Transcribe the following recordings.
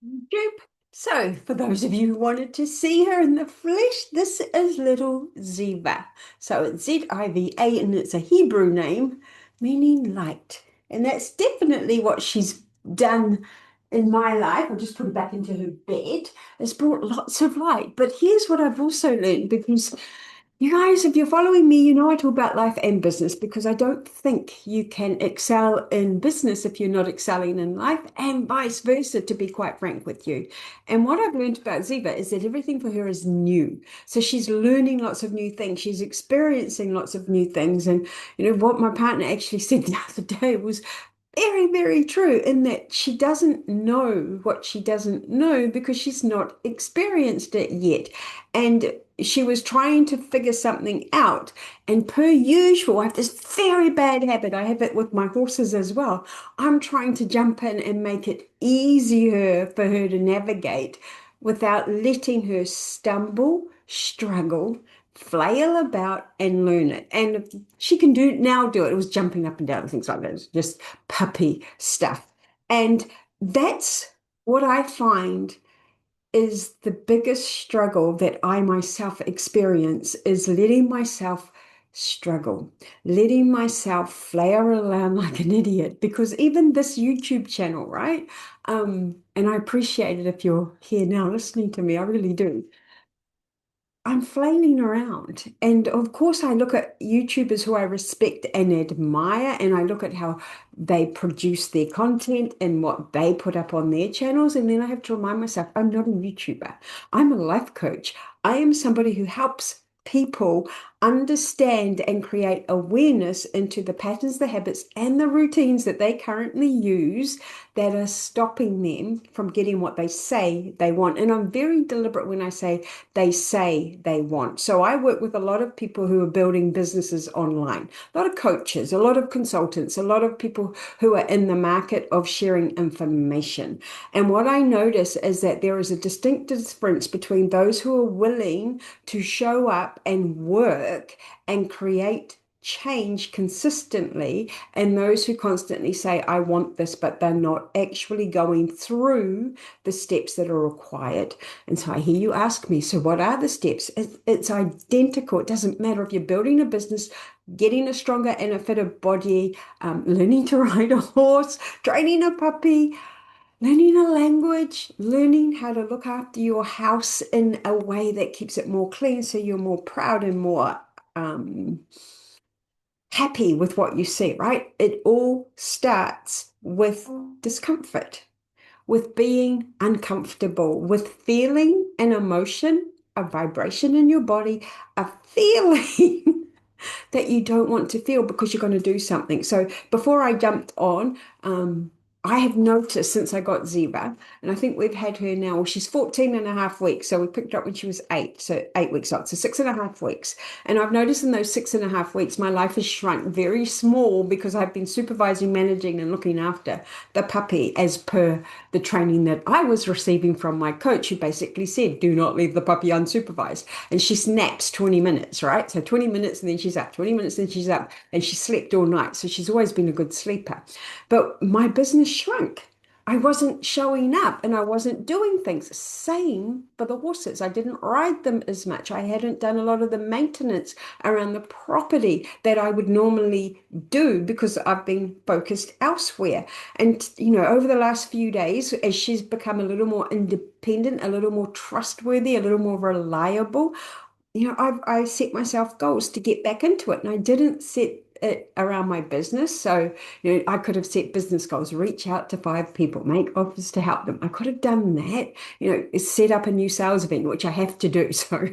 Joop. So, for those of you who wanted to see her in the flesh, this is little Ziva. So it's Ziva, and it's a Hebrew name meaning light. And that's definitely what she's done in my life. I'll just put her back into her bed. It's brought lots of light. But here's what I've also learned because you guys, if you're following me, you know I talk about life and business because I don't think you can excel in business if you're not excelling in life, and vice versa, to be quite frank with you. And what I've learned about Ziva is that everything for her is new. So she's learning lots of new things, she's experiencing lots of new things. And what my partner actually said the other day was very, very true in that she doesn't know what she doesn't know because she's not experienced it yet. And she was trying to figure something out. And per usual, I have this very bad habit. I have it with my horses as well. I'm trying to jump in and make it easier for her to navigate without letting her stumble, struggle, flail about and learn it. And she can do it. It was jumping up and down and things like that. It was just puppy stuff. And that's what I find is the biggest struggle that I myself experience is letting myself struggle, letting myself flail around like an idiot. Because even this YouTube channel, right? And I appreciate it if you're here now listening to me. I really do. I'm flailing around. And of course, I look at YouTubers who I respect and admire, and I look at how they produce their content and what they put up on their channels. And then I have to remind myself, I'm not a YouTuber. I'm a life coach. I am somebody who helps people understand and create awareness into the patterns, the habits, and the routines that they currently use that are stopping them from getting what they say they want. And I'm very deliberate when I say they want. So I work with a lot of people who are building businesses online, a lot of coaches, a lot of consultants, a lot of people who are in the market of sharing information. And what I notice is that there is a distinct difference between those who are willing to show up and work and create change consistently and those who constantly say, I want this, but they're not actually going through the steps that are required. And so I hear you ask me, so what are the steps? It's identical. It doesn't matter if you're building a business, getting a stronger and a fitter body, learning to ride a horse, training a puppy, learning a language, learning how to look after your house in a way that keeps it more clean so you're more proud and more happy with what you see, right? It all starts with discomfort, with being uncomfortable, with feeling an emotion, a vibration in your body, a feeling that you don't want to feel because you're going to do something. So before I jumped on, I have noticed since I got Ziva, and I think we've had her now, well, she's 14 and a half weeks. So we picked her up when she was 8, so 8 weeks old, so 6.5 weeks. And I've noticed in those 6.5 weeks, my life has shrunk very small because I've been supervising, managing, and looking after the puppy as per the training that I was receiving from my coach, who basically said, do not leave the puppy unsupervised. And she snaps 20 minutes, right? So 20 minutes and then she's up, 20 minutes and then she's up. And she slept all night. So she's always been a good sleeper. But my business shrunk. I wasn't showing up and I wasn't doing things. Same for the horses. I didn't ride them as much. I hadn't done a lot of the maintenance around the property that I would normally do because I've been focused elsewhere. And, over the last few days, as she's become a little more independent, a little more trustworthy, a little more reliable, I set myself goals to get back into it, and I didn't set it around my business. So, I could have set business goals, reach out to 5 people, make offers to help them. I could have done that, set up a new sales event, which I have to do. So,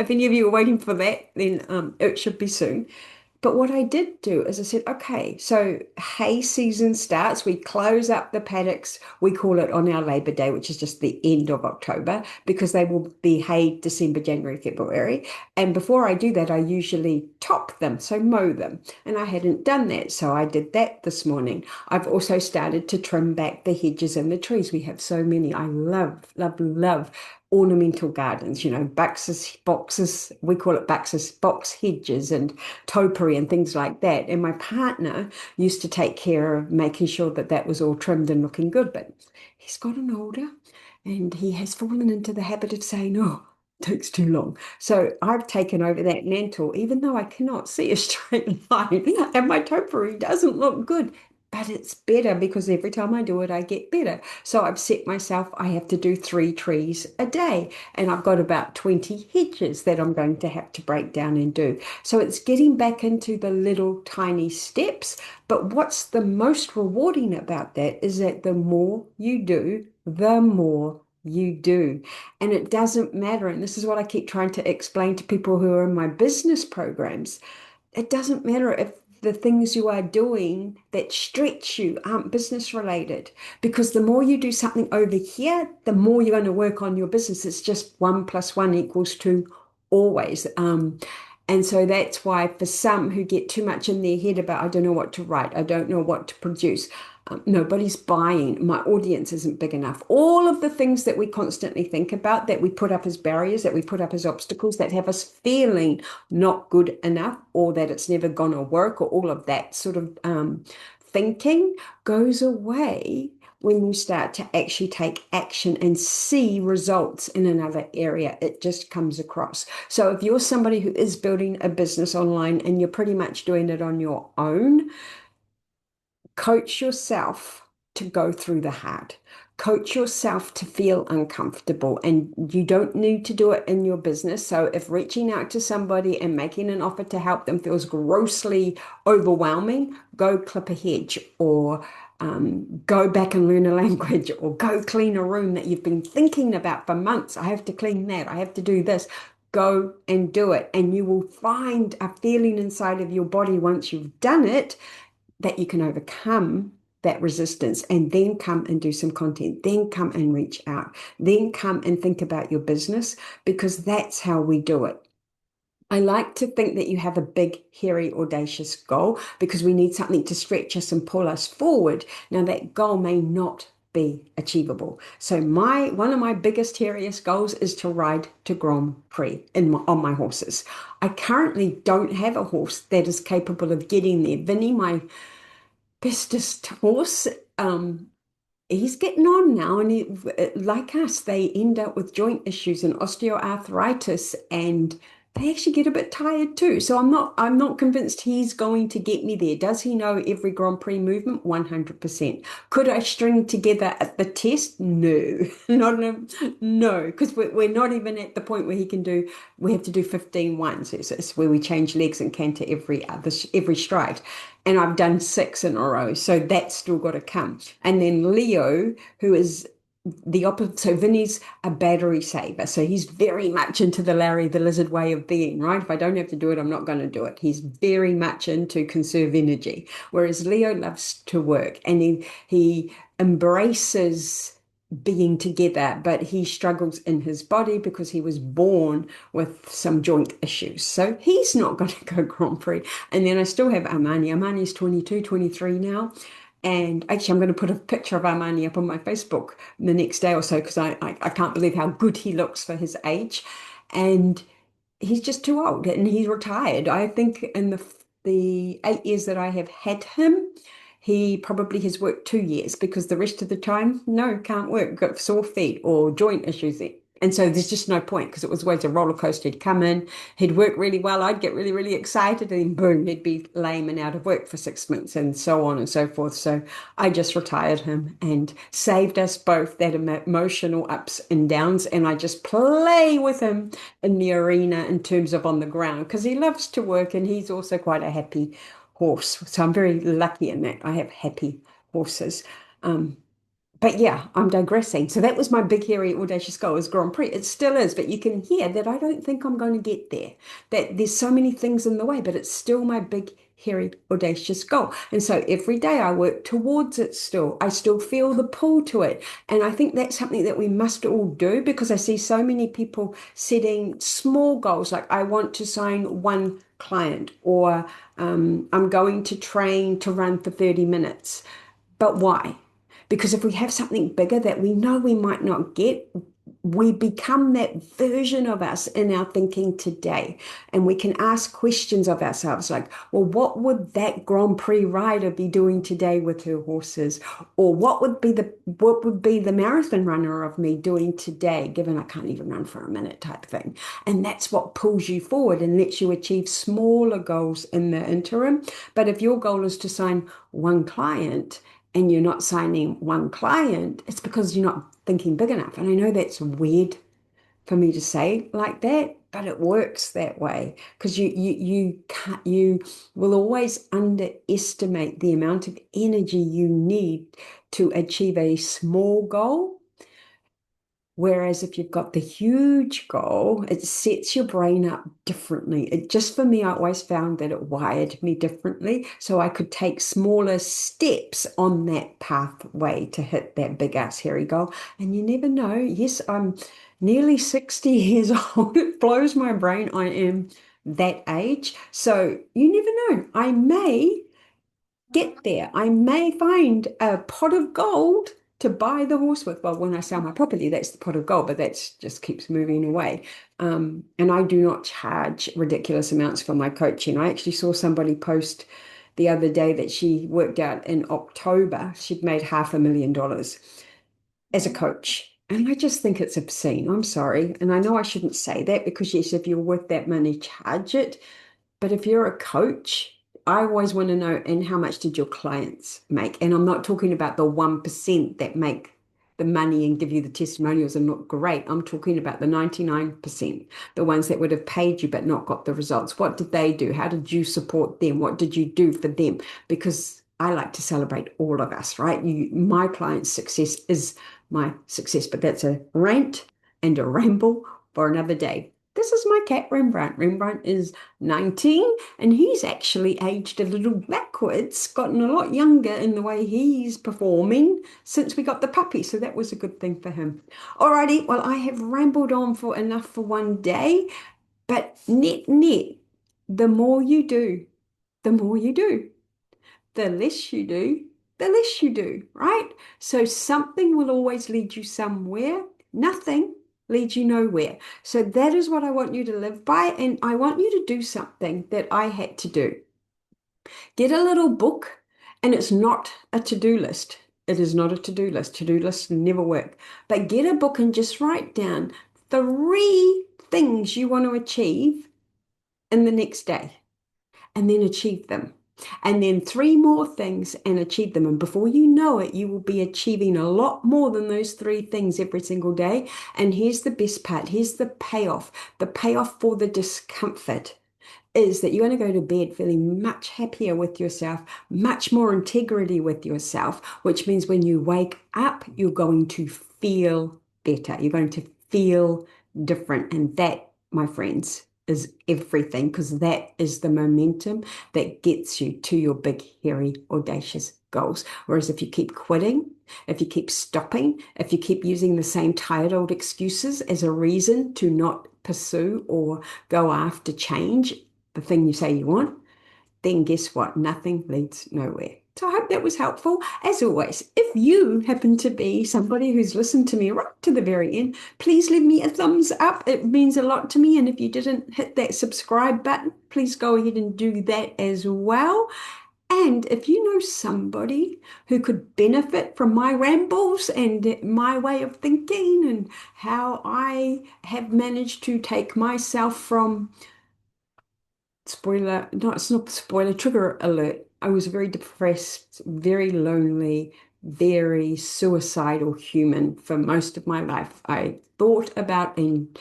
if any of you are waiting for that, then it should be soon. But what I did do is I said, okay, so hay season starts. We close up the paddocks. We call it on our Labor Day, which is just the end of October, because they will be hay December, January, February. And before I do that, I usually top them, so mow them. And I hadn't done that. So I did that this morning. I've also started to trim back the hedges and the trees. We have so many. I love, love, love ornamental gardens, boxes, we call it box hedges and topiary and things like that. And my partner used to take care of making sure that that was all trimmed and looking good. But he's gotten older and he has fallen into the habit of saying, oh, it takes too long. So I've taken over that mantle, even though I cannot see a straight line and my topiary doesn't look good. But it's better because every time I do it, I get better. So I've set myself, I have to do 3 trees a day. And I've got about 20 hedges that I'm going to have to break down and do. So it's getting back into the little tiny steps. But what's the most rewarding about that is that the more you do, the more you do. And it doesn't matter. And this is what I keep trying to explain to people who are in my business programs. It doesn't matter if the things you are doing that stretch you aren't business related, because the more you do something over here, the more you're going to work on your business. It's just 1 + 1 = 2 always. And so that's why for some who get too much in their head about, I don't know what to write, I don't know what to produce, nobody's buying, my audience isn't big enough. All of the things that we constantly think about, that we put up as barriers, that we put up as obstacles, that have us feeling not good enough or that it's never going to work or all of that sort of thinking goes away when you start to actually take action and see results in another area. It just comes across. So if you're somebody who is building a business online and you're pretty much doing it on your own, coach yourself to go through the hard. Coach yourself to feel uncomfortable, and you don't need to do it in your business. So if reaching out to somebody and making an offer to help them feels grossly overwhelming, go clip a hedge or go back and learn a language or go clean a room that you've been thinking about for months. I have to clean that. I have to do this. Go and do it. And you will find a feeling inside of your body once you've done it that you can overcome that resistance and then come and do some content, then come and reach out, then come and think about your business, because that's how we do it. I like to think that you have a big, hairy, audacious goal because we need something to stretch us and pull us forward. Now, that goal may not be achievable. So one of my biggest, hairiest goals is to ride to Grand Prix on my horses. I currently don't have a horse that is capable of getting there. Vinny, my bestest horse, he's getting on now, and like us, they end up with joint issues and osteoarthritis, and they actually get a bit tired too. So I'm not convinced he's going to get me there. Does he know every Grand Prix movement? 100%. Could I string together at the test? No, no, because we're not even at the point where he can do. We have to do 15 ones. It's where we change legs and canter every stride. And I've done 6 in a row. So that's still got to come. And then Leo, who is the opposite. So Vinny's a battery saver. So he's very much into the Larry the Lizard way of being, right? If I don't have to do it, I'm not going to do it. He's very much into conserve energy. Whereas Leo loves to work and he embraces being together, but he struggles in his body because he was born with some joint issues. So he's not going to go Grand Prix. And then I still have Armani. Armani's 22, 23 now. And actually, I'm going to put a picture of Armani up on my Facebook the next day or so because I can't believe how good he looks for his age. And he's just too old and he's retired. I think in the 8 years that I have had him, he probably has worked 2 years because the rest of the time, no, can't work, got sore feet or joint issues. And so there's just no point because it was always a roller coaster. He'd come in, he'd work really well. I'd get really, really excited, and then boom, he'd be lame and out of work for 6 months and so on and so forth. So I just retired him and saved us both that emotional ups and downs. And I just play with him in the arena in terms of on the ground because he loves to work and he's also quite a happy horse. So I'm very lucky in that I have happy horses. But yeah, I'm digressing. So that was my big, hairy, audacious goal is Grand Prix. It still is, but you can hear that I don't think I'm going to get there. That there's so many things in the way, but it's still my big, hairy, audacious goal. And so every day I work towards it still. I still feel the pull to it. And I think that's something that we must all do because I see so many people setting small goals like I want to sign one client or I'm going to train to run for 30 minutes. But why? Because if we have something bigger that we know we might not get, we become that version of us in our thinking today. And we can ask questions of ourselves like, well, what would that Grand Prix rider be doing today with her horses? Or what would be the marathon runner of me doing today, given I can't even run for a minute type thing. And that's what pulls you forward and lets you achieve smaller goals in the interim. But if your goal is to sign one client, and you're not signing one client, it's because you're not thinking big enough. And I know that's weird for me to say like that, but it works that way because you will always underestimate the amount of energy you need to achieve a small goal. Whereas if you've got the huge goal, it sets your brain up differently. It just for me, I always found that it wired me differently. So I could take smaller steps on that pathway to hit that big ass hairy goal. And you never know. Yes, I'm nearly 60 years old. It blows my brain. I am that age. So you never know. I may get there. I may find a pot of gold to buy the horse with. Well, when I sell my property, that's the pot of gold, but that just keeps moving away. And I do not charge ridiculous amounts for my coaching. I actually saw somebody post the other day that she worked out in October, she'd made $500,000 as a coach. And I just think it's obscene. I'm sorry. And I know I shouldn't say that because, yes, if you're worth that money, charge it. But if you're a coach, I always want to know, and how much did your clients make? And I'm not talking about the 1% that make the money and give you the testimonials and look great. I'm talking about the 99%, the ones that would have paid you but not got the results. What did they do? How did you support them? What did you do for them? Because I like to celebrate all of us, right? My client's success is my success, but that's a rant and a ramble for another day. This is my cat, Rembrandt. Rembrandt is 19 and he's actually aged a little backwards, gotten a lot younger in the way he's performing since we got the puppy. So that was a good thing for him. Alrighty, well, I have rambled on for enough for one day, but net, the more you do, the more you do. The less you do, the less you do, right? So something will always lead you somewhere. Nothing leads you nowhere. So that is what I want you to live by. And I want you to do something that I had to do. Get a little book, and it's not a to-do list. It is not a to-do list. To-do lists never work. But get a book and just write down 3 things you want to achieve in the next day, and then achieve them. And then 3 more things and achieve them. And before you know it, you will be achieving a lot more than those 3 things every single day. And here's the best part. Here's the payoff. The payoff for the discomfort is that you're going to go to bed feeling much happier with yourself, much more integrity with yourself, which means when you wake up, you're going to feel better. You're going to feel different. And that, my friends, is everything because that is the momentum that gets you to your big, hairy, audacious goals. Whereas if you keep quitting, if you keep stopping, if you keep using the same tired old excuses as a reason to not pursue or go after change, the thing you say you want, then guess what? Nothing leads nowhere. So I hope that was helpful. As always, if you happen to be somebody who's listened to me right to the very end, please leave me a thumbs up. It means a lot to me. And if you didn't hit that subscribe button, please go ahead and do that as well. And if you know somebody who could benefit from my rambles and my way of thinking and how I have managed to take myself from spoiler, no, it's not spoiler, trigger alert. I was very depressed, very lonely, very suicidal human for most of my life. I thought about and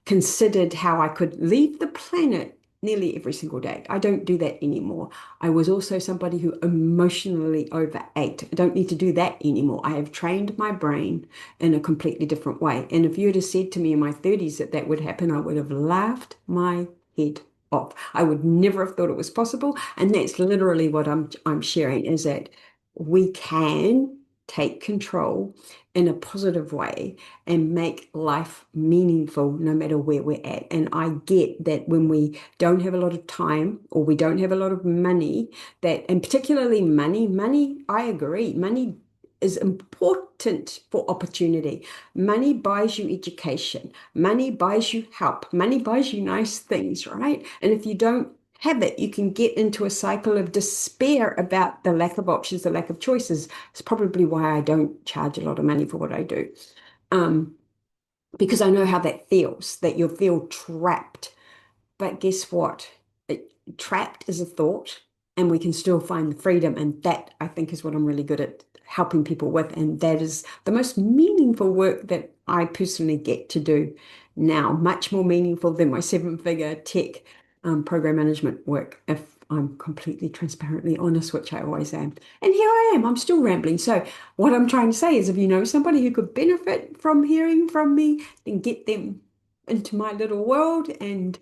considered how I could leave the planet nearly every single day. I don't do that anymore. I was also somebody who emotionally overate. I don't need to do that anymore. I have trained my brain in a completely different way. And if you'd have said to me in my 30s that that would happen, I would have laughed my head off. I would never have thought it was possible. And that's literally what I'm sharing is that we can take control in a positive way and make life meaningful no matter where we're at. And I get that when we don't have a lot of time or we don't have a lot of money, that, and particularly money, I agree, money is important for opportunity. Money buys you education. Money buys you help. Money buys you nice things, right? And if you don't have it, you can get into a cycle of despair about the lack of options, the lack of choices. It's probably why I don't charge a lot of money for what I do. Um, because I know how that feels, that you feel trapped. But guess what? Trapped is a thought, and we can still find the freedom. And that, I think, is what I'm really good at helping people with. And that is the most meaningful work that I personally get to do now, much more meaningful than my seven-figure tech program management work, if I'm completely transparently honest, which I always am. And here I am, I'm still rambling. So, what I'm trying to say is if you know somebody who could benefit from hearing from me, then get them into my little world and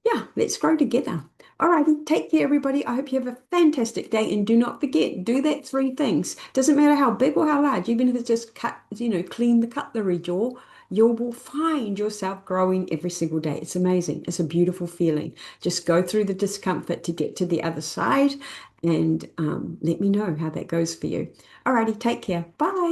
yeah, let's grow together. All righty, take care, everybody. I hope you have a fantastic day. And do not forget, do that three things. Doesn't matter how big or how large, even if it's just cut, clean the cutlery drawer, you will find yourself growing every single day. It's amazing. It's a beautiful feeling. Just go through the discomfort to get to the other side and let me know how that goes for you. All righty, take care. Bye.